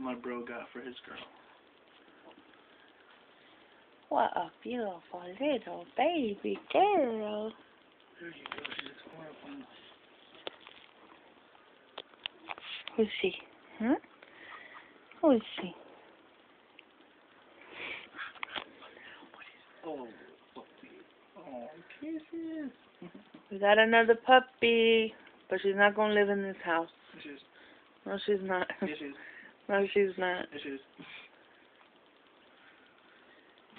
my bro got for his girl. What a beautiful little baby girl. There you go. She's horrible. Who's she? Huh? Who is she? Oh, puppy. Oh, kisses. We got another puppy, but she's not gonna live in this house. Yes, No, she's not. yes, yes, No, she's not. yes, yes.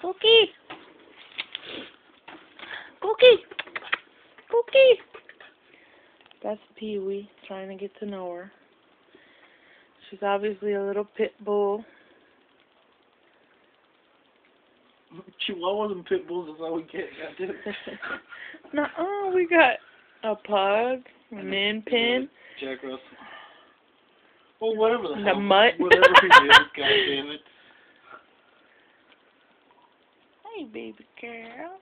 Cookie! Cookie! Cookie! That's Pee-wee, trying to get to know her. She's obviously a little pit bull. Chihuahuas and pit bulls is all we get. Nuh-uh, we got a pug, a min pin, Jack Russell. Well, whatever the the hell. mutt. Whatever he is, goddammit. Hey, baby girl.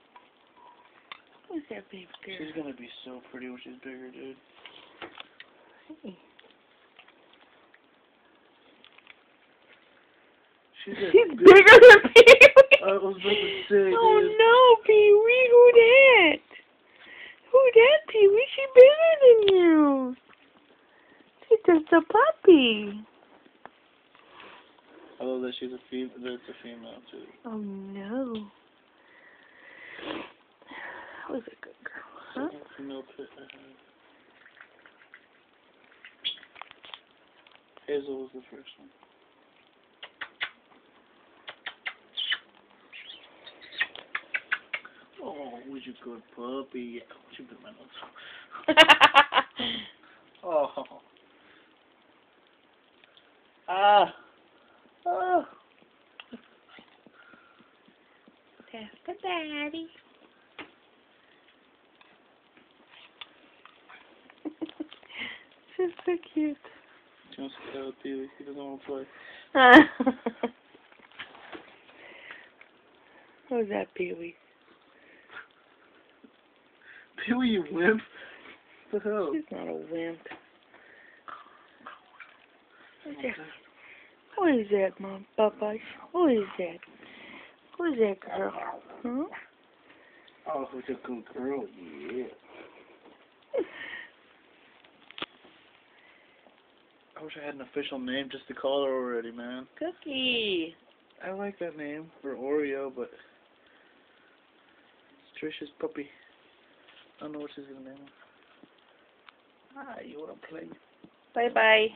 Who's that baby girl? She's gonna be so pretty when she's bigger, dude. Hey. She's She's bigger than Pee-wee. I was about to say, Oh dude. no, Pee-wee, who that? Who that, Pee-wee? She bigger than you. She's just a puppy. I love that she's a female. That it's a female too. Oh no. That was a good girl, huh? Second female pit. Hazel was the first one. Oh, was you good puppy? Yeah, she bit my nose. Oh. Ah. Oh. That's the daddy. She's so cute. She wants to play with Pee-wee. He doesn't want to play. Who's that, Pee-wee? Pee-wee, you wimp. What the hell? She's not a wimp. Who is that, Mom? Popeyes? Who is that? Who is that girl? Huh? Oh, who's a good girl? Yeah. I wish I had an official name just to call her already, man. Cookie. I like that name for Oreo, but it's Trisha's puppy. I don't know what she's gonna name her. Ah, you wanna play? Bye-bye.